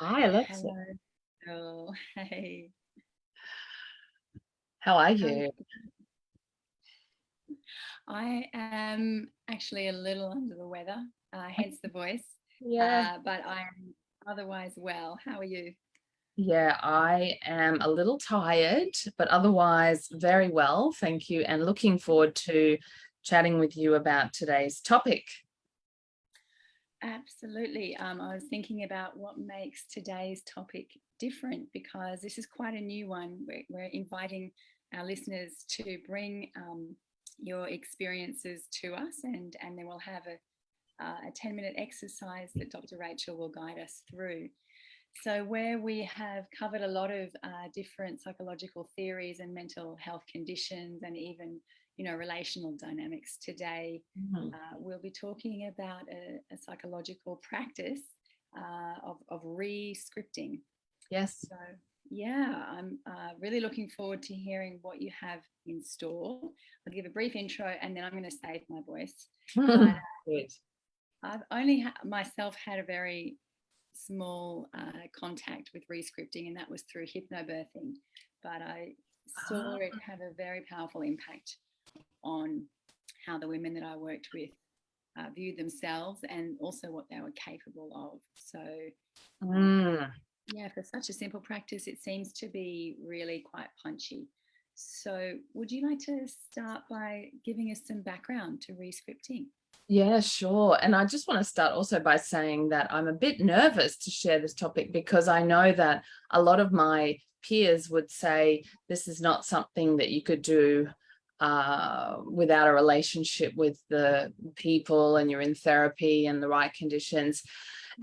Hi, Alexis. Hello. Oh, hey. How are How you? I am actually a little under the weather, hence the voice, Yeah. but I am otherwise well. How are you? Yeah, I am a little tired, but otherwise very well, thank you, and looking forward to chatting with you about today's topic. Absolutely. I was thinking about what makes today's topic different because this is quite a new one. We're inviting our listeners to bring your experiences to us, and then we'll have a 10-minute exercise that Dr. Rachel will guide us through. So, where we have covered a lot of different psychological theories and mental health conditions, and even, relational dynamics, today Mhm. we'll be talking about a psychological practice of re-scripting. Yes. So, yeah, I'm really looking forward to hearing what you have in store. I'll give a brief intro and then I'm going to save my voice. But Good. I've only myself had a very small contact with rescripting, and that was through hypnobirthing. But I saw it have a very powerful impact on how the women that I worked with viewed themselves and also what they were capable of. So, Mm. yeah, for such a simple practice, it seems to be really quite punchy. So, would you like to start by giving us some background to rescripting? Yeah, sure. And I just want to start also by saying that I'm a bit nervous to share this topic because I know that a lot of my peers would say this is not something that you could do without a relationship with the people and you're in therapy and the right conditions.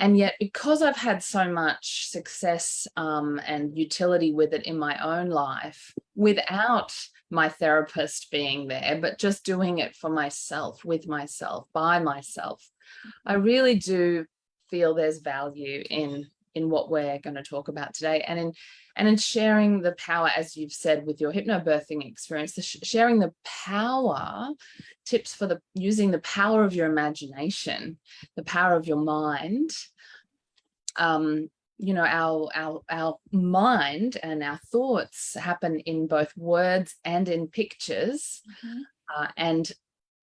And yet, because I've had so much success and utility with it in my own life, without my therapist being there, but just doing it for myself, with myself, by myself, I really do feel there's value in what we're going to talk about today, and in sharing the power, as you've said, with your hypnobirthing experience, sharing the power tips for the using the power of your imagination, the power of your mind. Our mind and our thoughts happen in both words and in pictures. Mm-hmm. And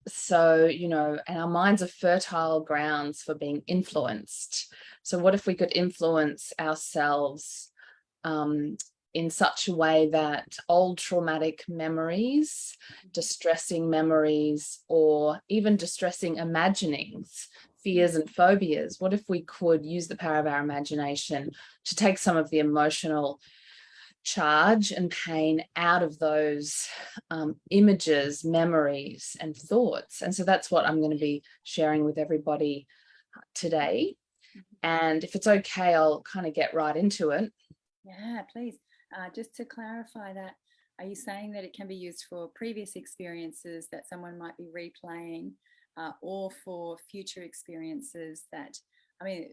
so, and our minds are fertile grounds for being influenced. So what if we could influence ourselves um, in such a way that old traumatic memories, distressing memories, or even distressing imaginings, fears and phobias, what if we could use the power of our imagination to take some of the emotional charge and pain out of those images, memories, and thoughts? And so that's what I'm going to be sharing with everybody today. And if it's okay, I'll kind of get right into it. Yeah, please. Just to clarify that, are you saying that it can be used for previous experiences that someone might be replaying, or for future experiences that, I mean,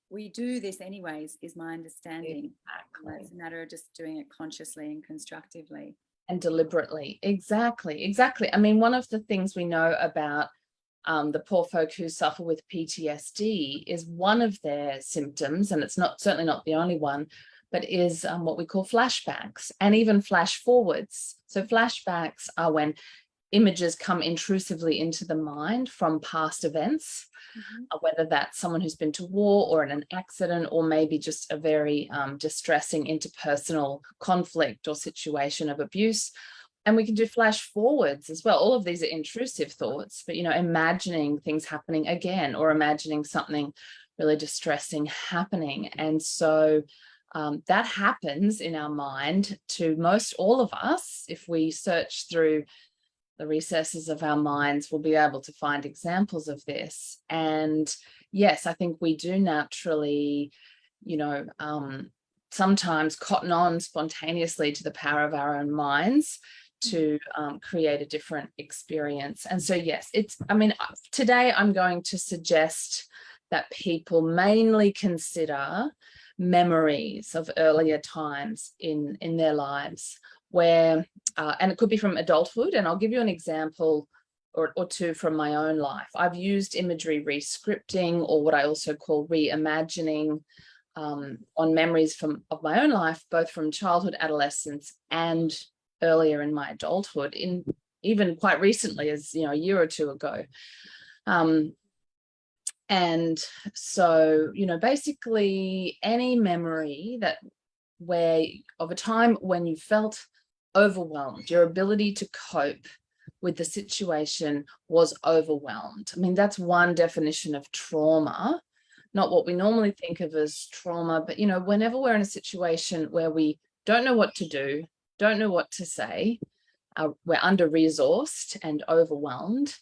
we do this anyways, is my understanding. Exactly. It's a matter of just doing it consciously and constructively. And deliberately. Exactly. I mean, one of the things we know about the poor folk who suffer with PTSD is one of their symptoms, and it's certainly not the only one, but is what we call flashbacks and even flash forwards. So flashbacks are when images come intrusively into the mind from past events, Mm-hmm. whether that's someone who's been to war or in an accident, or maybe just a very distressing interpersonal conflict or situation of abuse. And we can do flash forwards as well. All of these are intrusive thoughts, but, imagining things happening again or imagining something really distressing happening. And so that happens in our mind to most all of us. If we search through the recesses of our minds, we'll be able to find examples of this. And yes, I think we do naturally, sometimes cotton on spontaneously to the power of our own minds to create a different experience. And so, yes, today I'm going to suggest that people mainly consider memories of earlier times in their lives where, and it could be from adulthood, and I'll give you an example or two from my own life. I've used imagery rescripting, or what I also call reimagining, on memories of my own life, both from childhood, adolescence, and earlier in my adulthood, in even quite recently, as a year or two ago. And so, basically any memory of a time when you felt overwhelmed, your ability to cope with the situation was overwhelmed. I mean, that's one definition of trauma, not what we normally think of as trauma, but, whenever we're in a situation where we don't know what to do, don't know what to say, we're under-resourced and overwhelmed,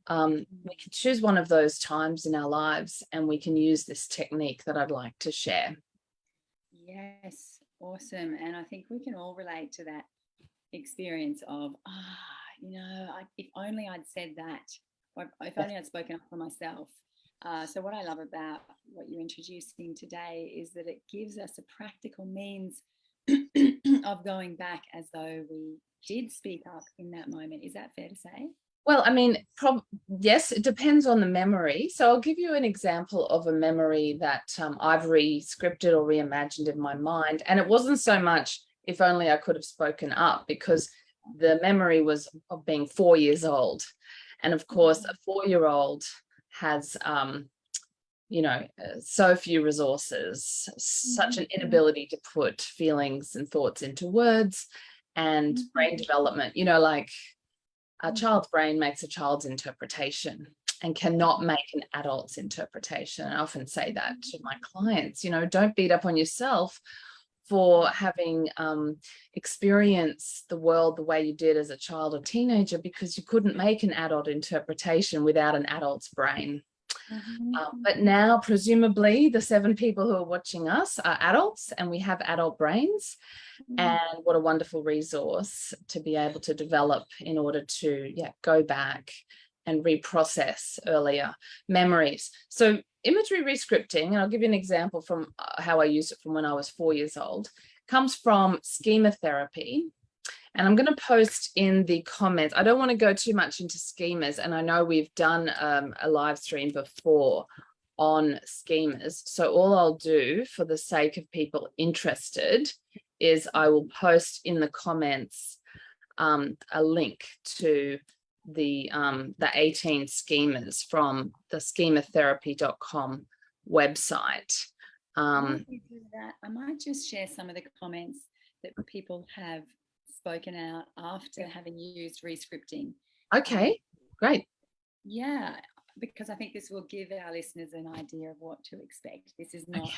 we can choose one of those times in our lives, and we can use this technique that I'd like to share. Yes, awesome. And I think we can all relate to that experience of, if only I'd said that, or if only I'd spoken up for myself. So what I love about what you're introducing today is that it gives us a practical means of going back as though we did speak up in that moment. Is that fair to say? Well, I mean, yes, it depends on the memory. So I'll give you an example of a memory that I've rescripted or reimagined in my mind. And it wasn't so much if only I could have spoken up, because the memory was of being 4 years old. And of course, a 4-year-old has, so few resources, such an inability to put feelings and thoughts into words, and brain development, like a child's brain makes a child's interpretation and cannot make an adult's interpretation. I often say that to my clients, don't beat up on yourself for having experienced the world the way you did as a child or teenager, because you couldn't make an adult interpretation without an adult's brain. But now, presumably, the 7 people who are watching us are adults, and we have adult brains. And what a wonderful resource to be able to develop in order to go back and reprocess earlier memories. So imagery rescripting, and I'll give you an example from how I used it from when I was 4 years old, comes from schema therapy. And I'm going to post in the comments. I don't want to go too much into schemas, and I know we've done a live stream before on schemas. So all I'll do, for the sake of people interested, is I will post in the comments a link to the 18 schemas from the schematherapy.com website. I might just share some of the comments that people have spoken out after having used rescripting. Okay, great. Yeah, because I think this will give our listeners an idea of what to expect. This is not,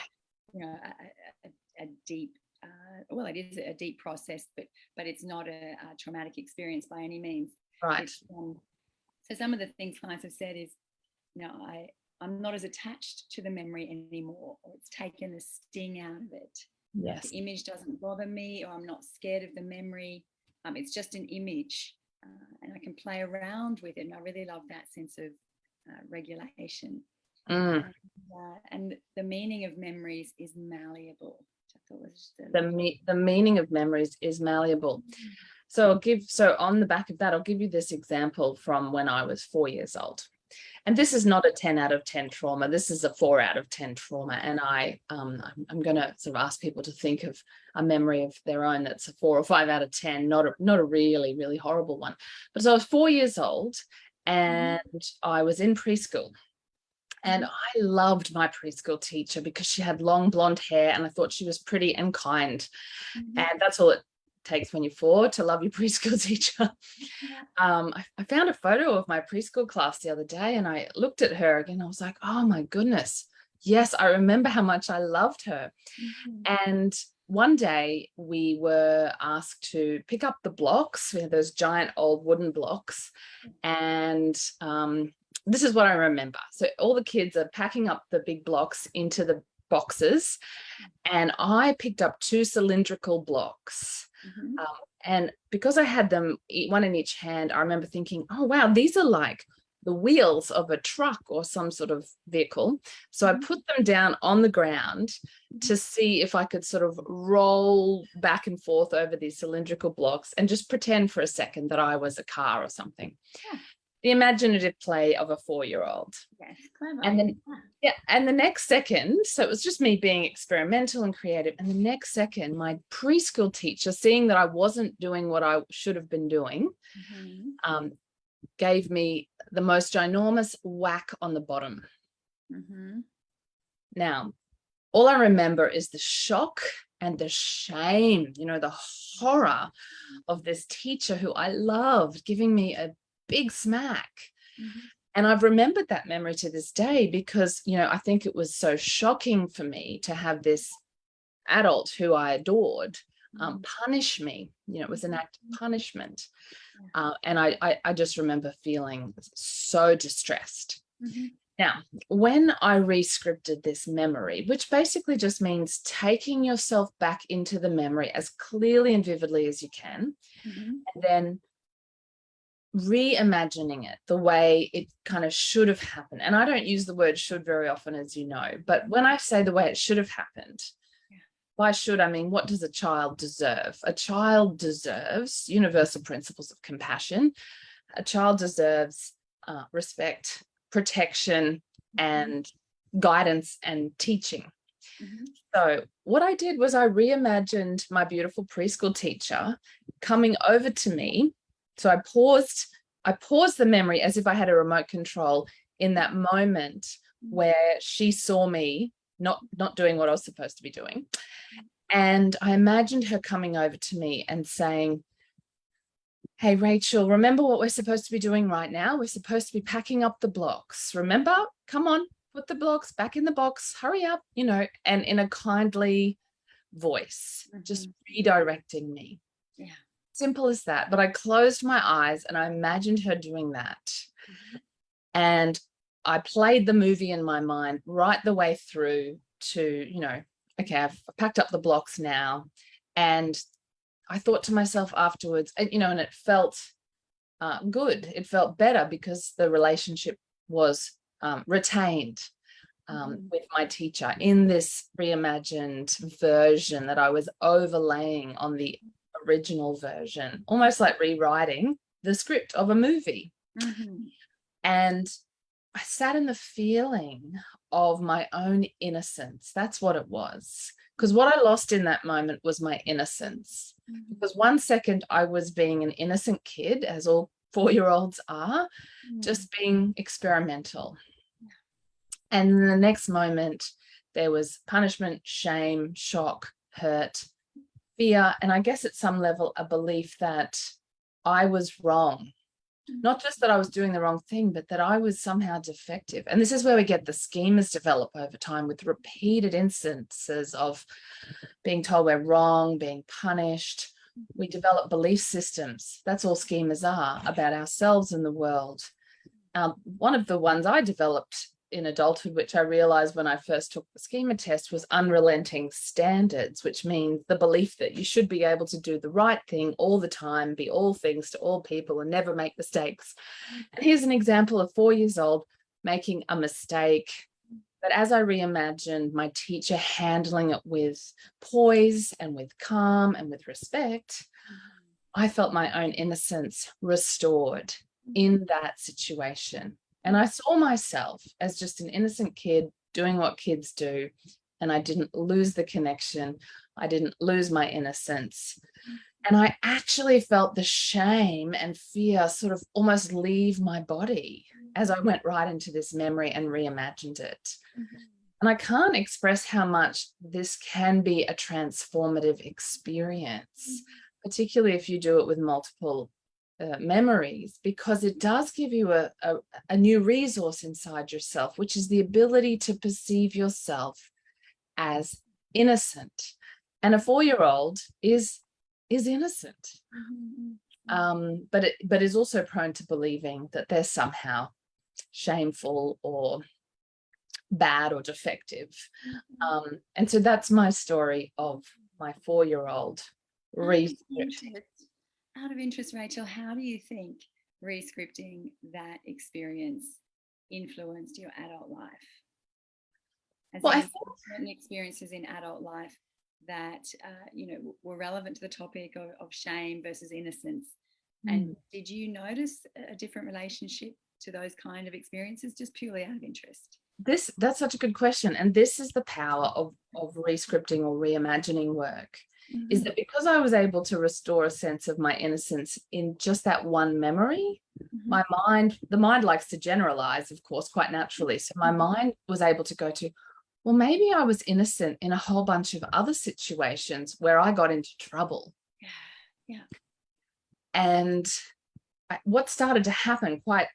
a deep, well, it is a deep process, but it's not a traumatic experience by any means. Right. So some of the things clients have said is, I'm not as attached to the memory anymore, or it's taken the sting out of it. Yes. The image doesn't bother me, or I'm not scared of the memory. It's just an image, and I can play around with it. And I really love that sense of regulation. And the meaning of memories is malleable. I thought was the meaning of memories is malleable. So on the back of that, I'll give you this example from when I was 4 years old. And this is not a 10 out of 10 trauma. This is a 4 out of 10 trauma. And I'm going to sort of ask people to think of a memory of their own that's a 4 or 5 out of 10, not a really, really horrible one. But so I was 4 years old, and I was in preschool. And I loved my preschool teacher because she had long blonde hair, and I thought she was pretty and kind. And that's all it takes when you're 4 to love your preschool teacher. I found a photo of my preschool class the other day, and I looked at her again. I was like, oh my goodness, yes, I remember how much I loved her. And one day we were asked to pick up the blocks. We had those giant old wooden blocks, and this is what I remember. So all the kids are packing up the big blocks into the boxes, and I picked up 2 cylindrical blocks. And because I had them, one in each hand, I remember thinking, oh, wow, these are like the wheels of a truck or some sort of vehicle. So I put them down on the ground to see if I could sort of roll back and forth over these cylindrical blocks and just pretend for a second that I was a car or something. the imaginative play of a 4-year-old. Yes, clever. And then, yeah, and the next second, so it was just me being experimental and creative. And the next second, my preschool teacher, seeing that I wasn't doing what I should have been doing, gave me the most ginormous whack on the bottom. Now, all I remember is the shock and the shame, you know, the horror of this teacher who I loved giving me a big smack. And I've remembered that memory to this day because, you know, I think it was so shocking for me to have this adult who I adored punish me. You know, it was an act of punishment. And I just remember feeling so distressed. Now, when I rescripted this memory, which basically just means taking yourself back into the memory as clearly and vividly as you can, and then reimagining it the way it kind of should have happened. And I don't use the word should very often, as you know, but when I say the way it should have happened, by should, I mean, what does a child deserve? A child deserves universal principles of compassion. A child deserves respect, protection, and guidance and teaching. So what I did was I reimagined my beautiful preschool teacher coming over to me. So I paused the memory as if I had a remote control in that moment where she saw me not doing what I was supposed to be doing. And I imagined her coming over to me and saying, "Hey, Rachel, remember what we're supposed to be doing right now? We're supposed to be packing up the blocks. Remember? Come on, put the blocks back in the box. Hurry up," you know, and in a kindly voice, just redirecting me. Yeah. Simple as that. But I closed my eyes and I imagined her doing that. And I played the movie in my mind right the way through to, you know, okay, I've packed up the blocks now. And I thought to myself afterwards, you know, and it felt good. It felt better because the relationship was retained with my teacher in this reimagined version that I was overlaying on the original version, almost like rewriting the script of a movie. And I sat in the feeling of my own innocence. That's what it was. Because what I lost in that moment was my innocence. Because 1 second I was being an innocent kid, as all 4-year-olds are, just being experimental. And in the next moment, there was punishment, shame, shock, hurt, fear, and I guess at some level, a belief that I was wrong. Not just that I was doing the wrong thing, but that I was somehow defective. And this is where we get the schemas develop over time with repeated instances of being told we're wrong, being punished. We develop belief systems. That's all schemas are about ourselves and the world. One of the ones I developed in adulthood, which I realized when I first took the schema test, was unrelenting standards, which means the belief that you should be able to do the right thing all the time, be all things to all people, and never make mistakes. And here's an example of 4 years old making a mistake. But as I reimagined my teacher handling it with poise and with calm and with respect, I felt my own innocence restored in that situation. And I saw myself as just an innocent kid doing what kids do. And I didn't lose the connection. I didn't lose my innocence. And I actually felt the shame and fear sort of almost leave my body as I went right into this memory and reimagined it. And I can't express how much this can be a transformative experience, particularly if you do it with multiple memories, because it does give you a new resource inside yourself, which is the ability to perceive yourself as innocent. And a 4-year-old is innocent, but is also prone to believing that they're somehow shameful or bad or defective. And so that's my story of my 4-year-old rescript. Out of interest, Rachel, how do you think rescripting that experience influenced your adult life? Well, I think certain experiences in adult life that you know, were relevant to the topic of shame versus innocence And did you notice a different relationship to those kind of experiences, just purely out of interest? That's such a good question. And this is the power of rescripting or reimagining work, is that because I was able to restore a sense of my innocence in just that one memory, the mind likes to generalize, of course, quite naturally. So my mind was able to go to, well, maybe I was innocent in a whole bunch of other situations where I got into trouble. Yeah. And what started to happen quite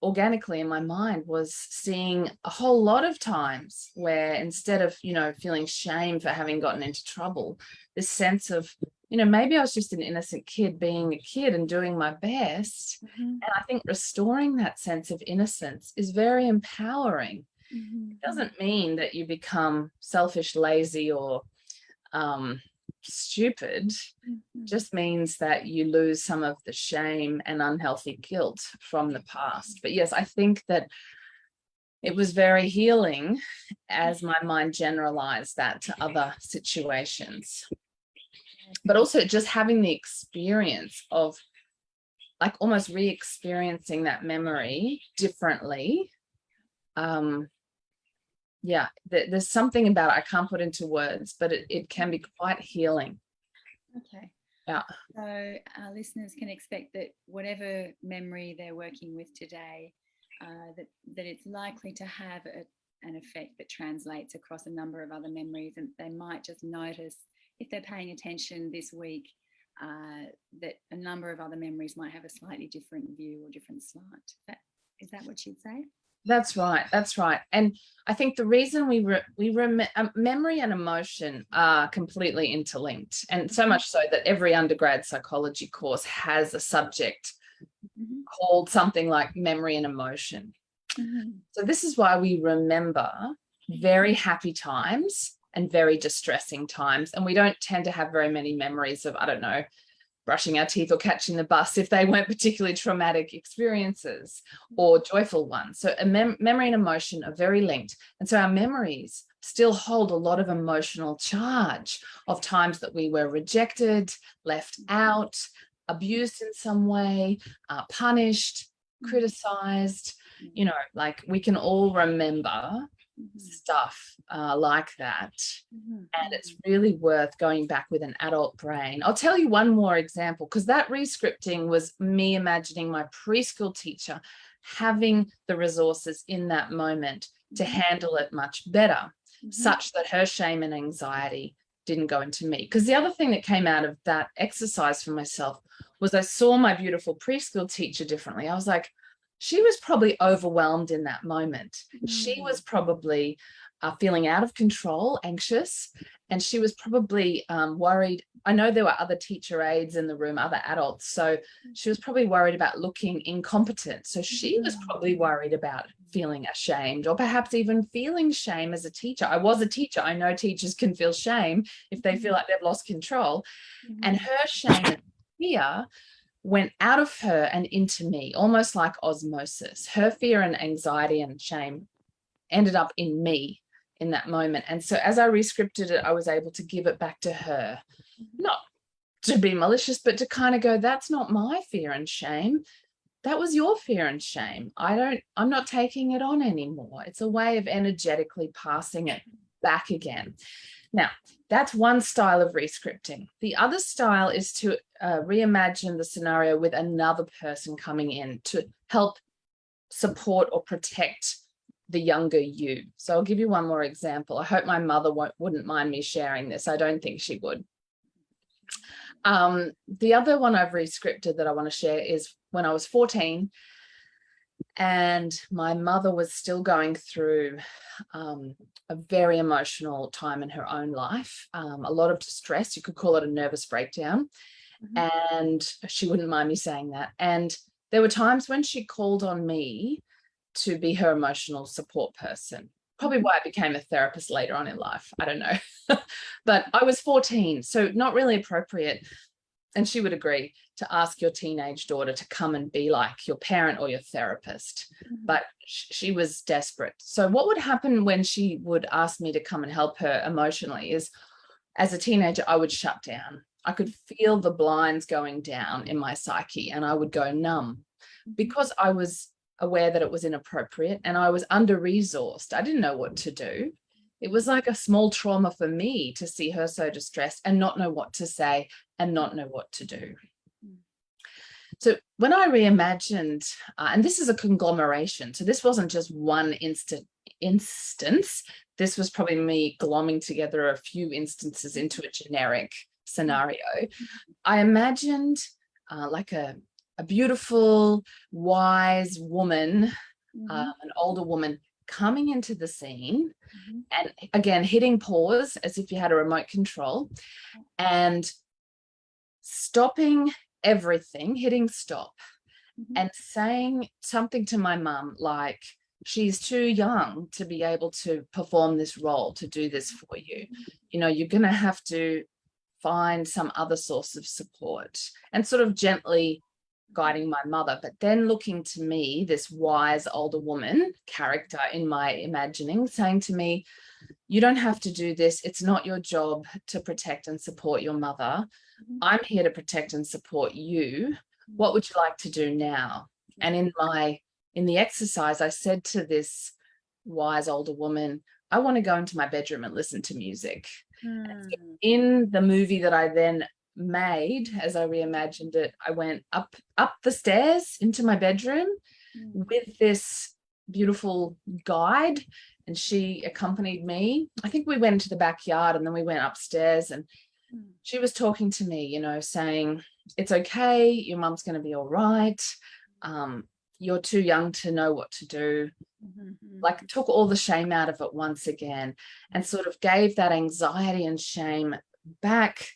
organically in my mind was seeing a whole lot of times where, instead of, feeling shame for having gotten into trouble, this sense of, maybe I was just an innocent kid being a kid and doing my best. And I think restoring that sense of innocence is very empowering. It doesn't mean that you become selfish, lazy, or stupid. Just means that you lose some of the shame and unhealthy guilt from the past. But yes, I think that it was very healing as my mind generalized that to other situations. But also just having the experience of like almost re-experiencing that memory differently. Yeah, there's something about it I can't put into words, but it can be quite healing. Okay. Yeah. So our listeners can expect that whatever memory they're working with today, that it's likely to have an effect that translates across a number of other memories, and they might just notice, if they're paying attention this week, that a number of other memories might have a slightly different view or different slant. Is that what you'd say? That's right. That's right. And I think the reason memory and emotion are completely interlinked, and so much so that every undergrad psychology course has a subject called something like memory and emotion. So this is why we remember very happy times and very distressing times. And we don't tend to have very many memories of, I don't know, brushing our teeth or catching the bus if they weren't particularly traumatic experiences or joyful ones. So memory and emotion are very linked. And so our memories still hold a lot of emotional charge of times that we were rejected, left out, abused in some way, punished, criticized. Like we can all remember stuff like that. And it's really worth going back with an adult brain. I'll tell you one more example, because that rescripting was me imagining my preschool teacher having the resources in that moment to handle it much better, such that her shame and anxiety didn't go into me. Because the other thing that came out of that exercise for myself was I saw my beautiful preschool teacher differently. I was like, she was probably overwhelmed in that moment. She was probably feeling out of control, anxious, and she was probably worried. I know there were other teacher aides in the room, other adults, so she was probably worried about looking incompetent. So she was probably worried about feeling ashamed, or perhaps even feeling shame as a teacher. I was a teacher. I know teachers can feel shame if they feel like they've lost control. And her shame and fear went out of her and into me, almost like osmosis. Her fear and anxiety and shame ended up in me in that moment. And so as I rescripted it, I was able to give it back to her, not to be malicious, but to kind of go, that's not my fear and shame. That was your fear and shame. I'm not taking it on anymore. It's a way of energetically passing it back again. Now, that's one style of rescripting. The other style is to reimagine the scenario with another person coming in to help support or protect the younger you. So I'll give you one more example. I hope my mother wouldn't mind me sharing this. I don't think she would. The other one I've rescripted that I want to share is when I was 14 and my mother was still going through a very emotional time in her own life, a lot of distress. You could call it a nervous breakdown. And she wouldn't mind me saying that. And there were times when she called on me to be her emotional support person. Probably why I became a therapist later on in life. I don't know. But I was 14, so not really appropriate. And she would agree to ask your teenage daughter to come and be like your parent or your therapist. But she was desperate. So what would happen when she would ask me to come and help her emotionally is, as a teenager, I would shut down. I could feel the blinds going down in my psyche, and I would go numb because I was aware that it was inappropriate and I was under-resourced. I didn't know what to do. It was like a small trauma for me to see her so distressed and not know what to say and not know what to do. So when I reimagined, and this is a conglomeration, so this wasn't just one instance, this was probably me glomming together a few instances into a generic scenario. I imagined like a beautiful, wise woman, an older woman coming into the scene, and again, hitting pause as if you had a remote control and stopping everything, hitting stop and saying something to my mum like, she's too young to be able to perform this role, to do this for you. You know, you're going to have to find some other source of support, and sort of gently guiding my mother, but then looking to me, this wise older woman character in my imagining, saying to me, you don't have to do this. It's not your job to protect and support your mother. I'm here to protect and support you. What would you like to do now? And in the exercise, I said to this wise older woman, I want to go into my bedroom and listen to music. In the movie that I then made, as I reimagined it, I went up the stairs into my bedroom with this beautiful guide, and she accompanied me. I think we went to the backyard and then we went upstairs, and she was talking to me, you know, saying, it's okay, your mum's going to be all right. You're too young to know what to do. Like, took all the shame out of it once again, and sort of gave that anxiety and shame back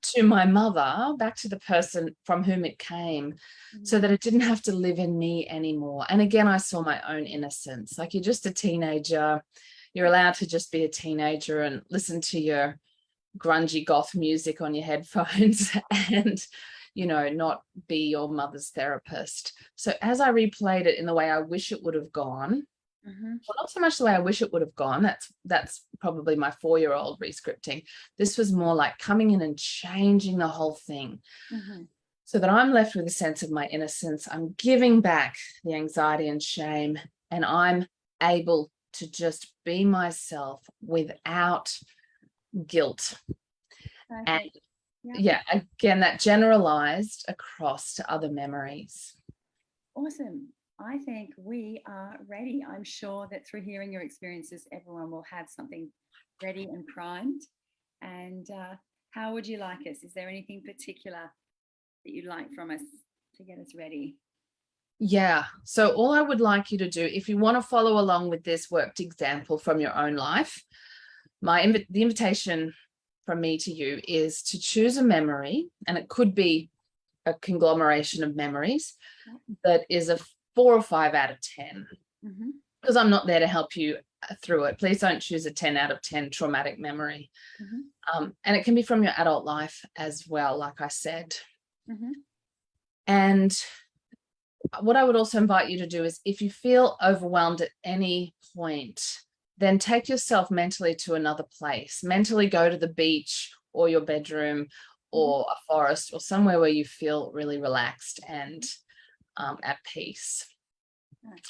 to my mother, back to the person from whom it came, so that it didn't have to live in me anymore. And again, I saw my own innocence. Like, you're just a teenager. You're allowed to just be a teenager and listen to your grungy goth music on your headphones and, you know, not be your mother's therapist. So as I replayed it in the way I wish it would have gone, well, not so much the way I wish it would have gone. That's probably my 4-year-old rescripting. This was more like coming in and changing the whole thing, so that I'm left with a sense of my innocence. I'm giving back the anxiety and shame, and I'm able to just be myself without guilt. And yeah, again, that generalized across to other memories. Awesome. I think we are ready. I'm sure that through hearing your experiences, everyone will have something ready and primed. And how would you like us? Is there anything particular that you'd like from us to get us ready? Yeah. So all I would like you to do, if you want to follow along with this worked example from your own life, the invitation from me to you is to choose a memory, and it could be a conglomeration of memories that is a 4 or 5 out of 10, because I'm not there to help you through it. Please don't choose a 10 out of 10 traumatic memory. And it can be from your adult life as well, like I said. And what I would also invite you to do is, if you feel overwhelmed at any point, then take yourself mentally to another place. Mentally go to the beach or your bedroom or a forest or somewhere where you feel really relaxed and at peace.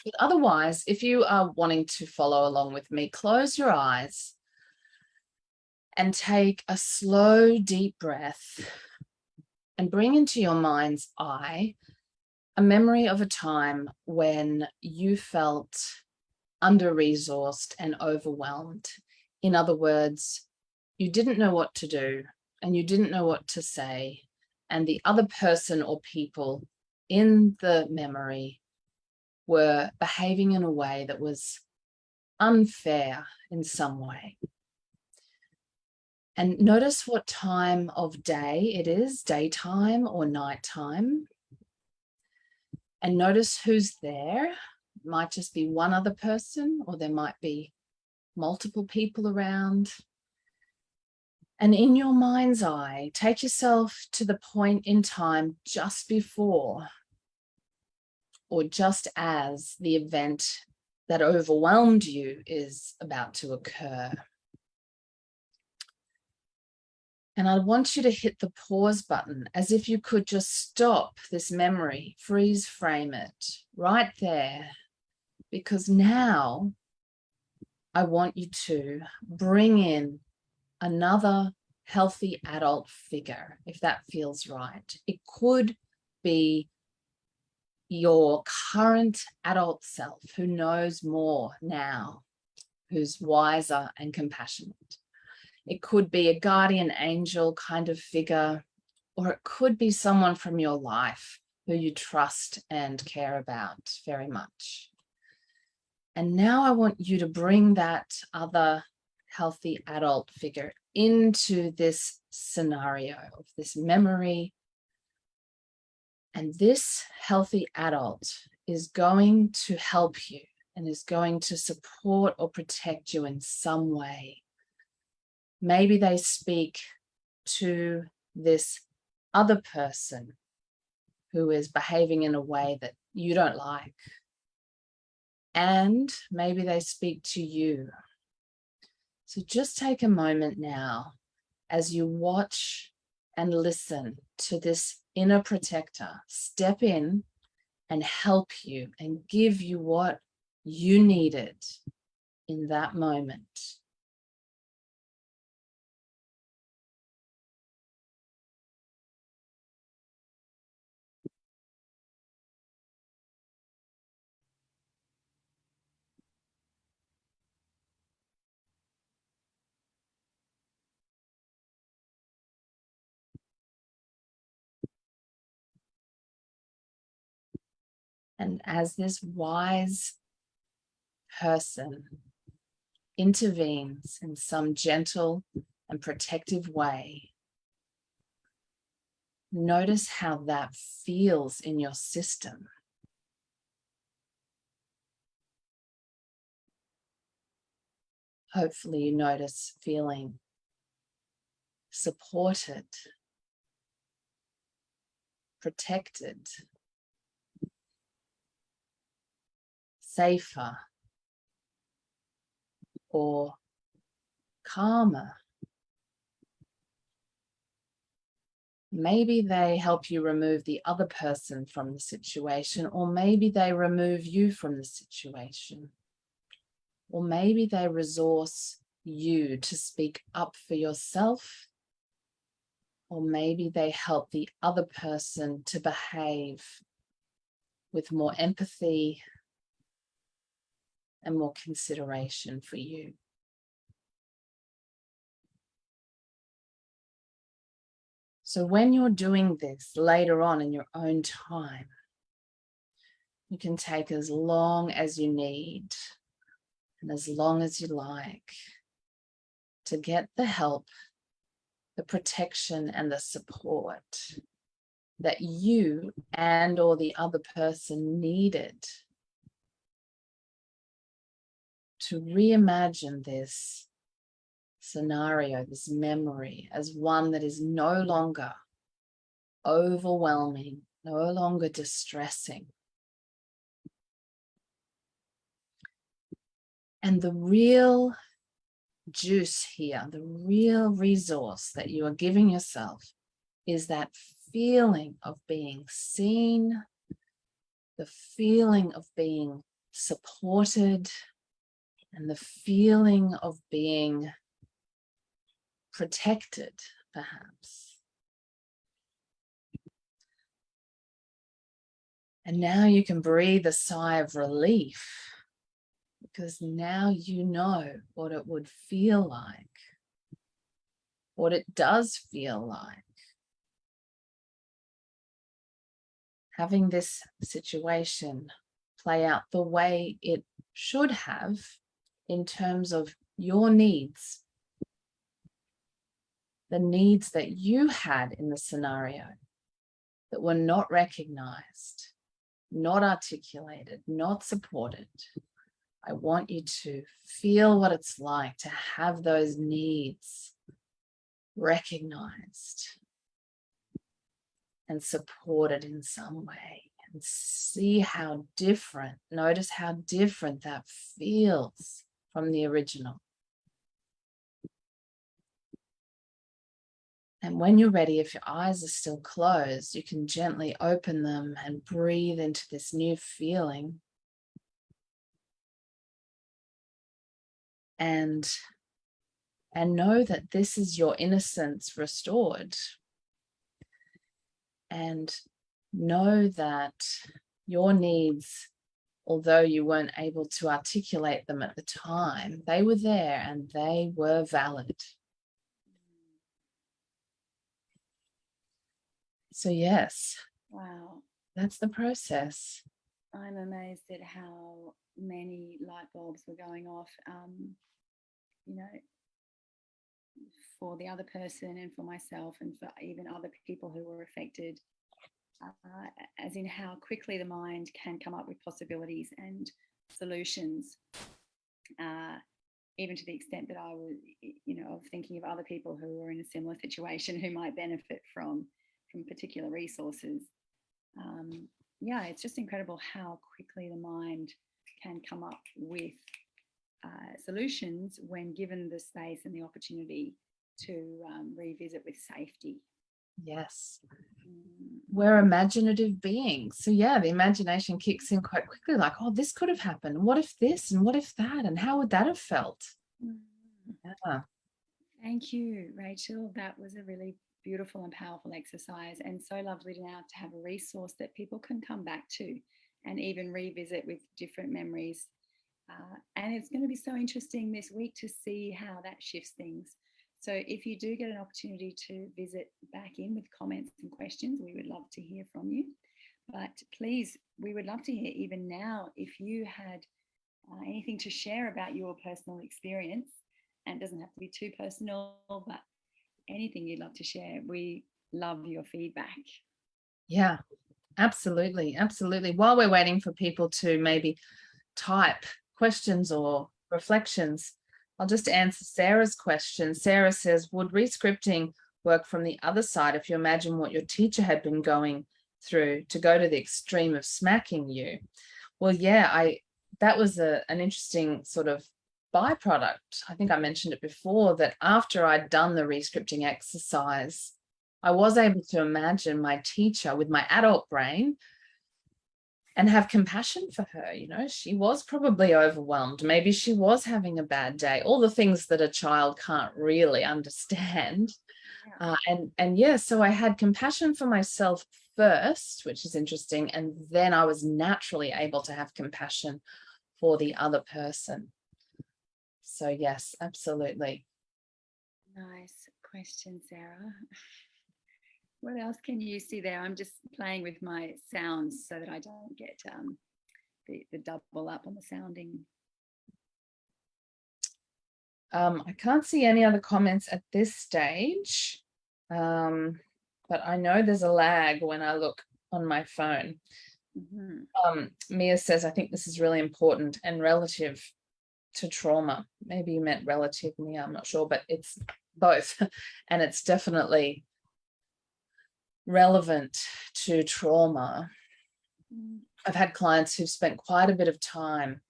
But otherwise, if you are wanting to follow along with me, close your eyes and take a slow, deep breath and bring into your mind's eye a memory of a time when you felt under-resourced and overwhelmed. In other words, you didn't know what to do and you didn't know what to say, and the other person or people in the memory were behaving in a way that was unfair in some way. And notice what time of day it is, daytime or nighttime. And notice who's there. It might just be one other person, or there might be multiple people around. And in your mind's eye, take yourself to the point in time just before or just as the event that overwhelmed you is about to occur. And I want you to hit the pause button as if you could just stop this memory, freeze frame it right there, because now I want you to bring in another healthy adult figure, if that feels right. It could be your current adult self who knows more now, who's wiser and compassionate. It could be a guardian angel kind of figure, or it could be someone from your life who you trust and care about very much. And now I want you to bring that other healthy adult figure into this scenario of this memory. And this healthy adult is going to help you and is going to support or protect you in some way. Maybe they speak to this other person who is behaving in a way that you don't like. And maybe they speak to you. So just take a moment now as you watch and listen to this inner protector step in and help you and give you what you needed in that moment. And as this wise person intervenes in some gentle and protective way, notice how that feels in your system. Hopefully you notice feeling supported, protected, safer, or calmer. Maybe they help you remove the other person from the situation, or maybe they remove you from the situation. Or maybe they resource you to speak up for yourself, or maybe they help the other person to behave with more empathy and more consideration for you. So when you're doing this later on in your own time, you can take as long as you need and as long as you like to get the help, the protection, and the support that you and or the other person needed to reimagine this scenario, this memory, as one that is no longer overwhelming, no longer distressing. And the real juice here, the real resource that you are giving yourself is that feeling of being seen, the feeling of being supported, and the feeling of being protected, perhaps. And now you can breathe a sigh of relief, because now you know what it would feel like, what it does feel like. Having this situation play out the way it should have in terms of your needs, the needs that you had in the scenario that were not recognized, not articulated, not supported. I want you to feel what it's like to have those needs recognized and supported in some way, and see how different, notice how different that feels from the original. And when you're ready, if your eyes are still closed, you can gently open them and breathe into this new feeling. And know that this is your innocence restored. And know that your needs, although you weren't able to articulate them at the time, they were there and they were valid. So yes, Wow. that's the process. I'm amazed at how many light bulbs were going off, you know, for the other person and for myself and for even other people who were affected, as in how quickly the mind can come up with possibilities and solutions, even to the extent that I was, of thinking of other people who were in a similar situation who might benefit from particular resources. It's just incredible how quickly the mind can come up with solutions when given the space and the opportunity to revisit with safety. Yes. We're imaginative beings. So yeah, the imagination kicks in quite quickly, like, oh, this could have happened. What if this and what if that? And how would that have felt? Yeah. Thank you, Rachel. That was a really beautiful and powerful exercise, and so lovely now to have a resource that people can come back to and even revisit with different memories. And it's going to be so interesting this week to see how that shifts things. So if you do get an opportunity to visit back in with comments and questions, we would love to hear from you. But please, we would love to hear even now if you had anything to share about your personal experience. And it doesn't have to be too personal, but anything you'd love to share. We love your feedback. Yeah, absolutely. Absolutely. While we're waiting for people to maybe type questions or reflections, I'll just answer Sarah's question. Sarah says, would rescripting work from the other side if you imagine what your teacher had been going through to go to the extreme of smacking you? Well, yeah, that was an interesting sort of byproduct. I think I mentioned it before, that after I'd done the rescripting exercise, I was able to imagine my teacher with my adult brain and have compassion for her. She was probably overwhelmed. Maybe she was having a bad day, all the things that a child can't really understand. So I had compassion for myself first, which is interesting. And then I was naturally able to have compassion for the other person. So yes, absolutely. Nice question, Sarah. What else can you see there? I'm just playing with my sounds so that I don't get the double up on the sounding. I can't see any other comments at this stage, but I know there's a lag when I look on my phone. Mia says, I think this is really important and relative to trauma. Maybe you meant relative, Mia, I'm not sure, but it's both. And it's definitely relevant to trauma. I've had clients who've spent quite a bit of time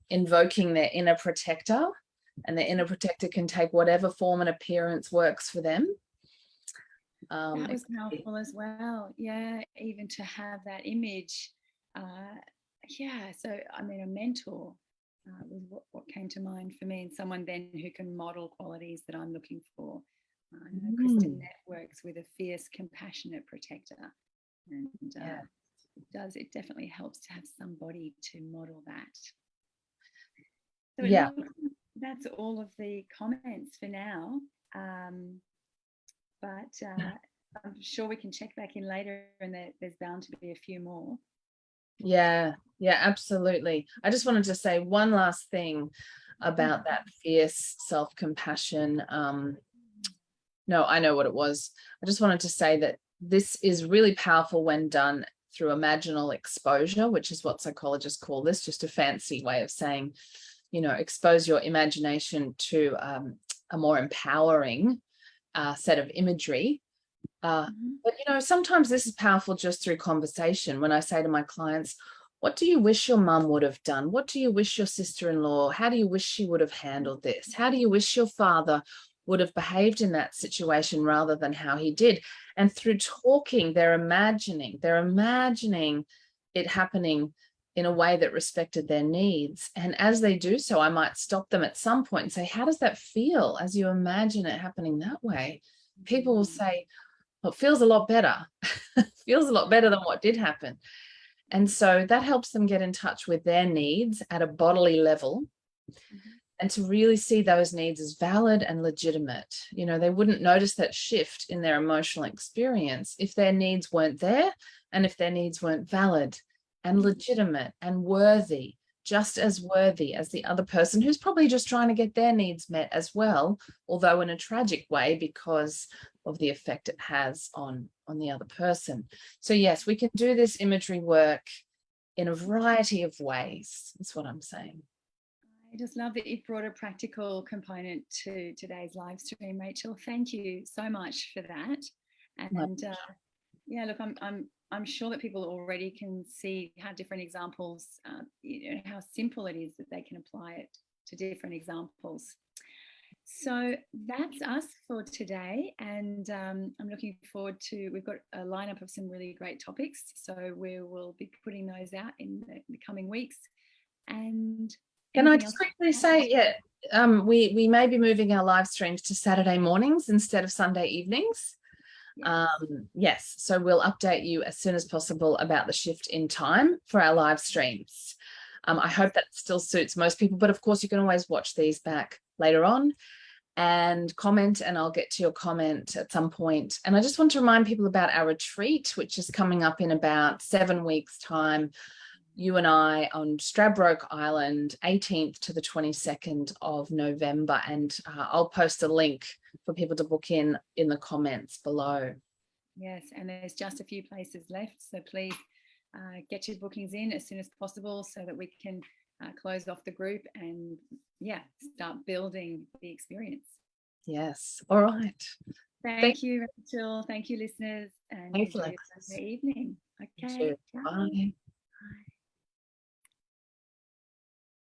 invoking their inner protector, and the inner protector can take whatever form and appearance works for them. That was powerful as well. Yeah, even to have that image. So I mean, a mentor was what came to mind for me, and someone then who can model qualities that I'm looking for. I know Kristen networks with a fierce, compassionate protector, and it definitely helps to have somebody to model that. So that's all of the comments for now. But I'm sure we can check back in later, and there's bound to be a few more. Yeah, absolutely. I just wanted to say one last thing about that fierce self-compassion. No, I know what it was. I just wanted to say that this is really powerful when done through imaginal exposure, which is what psychologists call this, just a fancy way of saying, expose your imagination to a more empowering set of imagery. But, sometimes this is powerful just through conversation. When I say to my clients, what do you wish your mum would have done? What do you wish your sister-in-law? How do you wish she would have handled this? How do you wish your father would have behaved in that situation rather than how he did. And through talking, they're imagining it happening in a way that respected their needs. And as they do so, I might stop them at some point and say, how does that feel as you imagine it happening that way? People will say, well, it feels a lot better. Feels a lot better than what did happen. And so that helps them get in touch with their needs at a bodily level, and to really see those needs as valid and legitimate. You know, they wouldn't notice that shift in their emotional experience if their needs weren't there, and if their needs weren't valid and legitimate and worthy, just as worthy as the other person who's probably just trying to get their needs met as well, although in a tragic way because of the effect it has on the other person. So yes, we can do this imagery work in a variety of ways. That's what I'm saying. I just love that you've brought a practical component to today's live stream, Rachel. Thank you so much for that. And yeah, look, I'm sure that people already can see how different examples, you know, how simple it is that they can apply it to different examples. So that's us for today, and I'm looking forward to, we've got a lineup of some really great topics, so we will be putting those out in the coming weeks. And can I just quickly say, we may be moving our live streams to Saturday mornings instead of Sunday evenings. Yes, so we'll update you as soon as possible about the shift in time for our live streams. I hope that still suits most people, but of course you can always watch these back later on and comment, and I'll get to your comment at some point. And I just want to remind people about our retreat, which is coming up in about 7 weeks' time. You and I on Stradbroke Island, 18th to the 22nd of November. And I'll post a link for people to book in the comments below. Yes, and there's just a few places left. So please get your bookings in as soon as possible so that we can close off the group and, yeah, start building the experience. Yes. All right. Thank you, Rachel. Thank you, listeners. And enjoy your Sunday evening. Okay. Bye.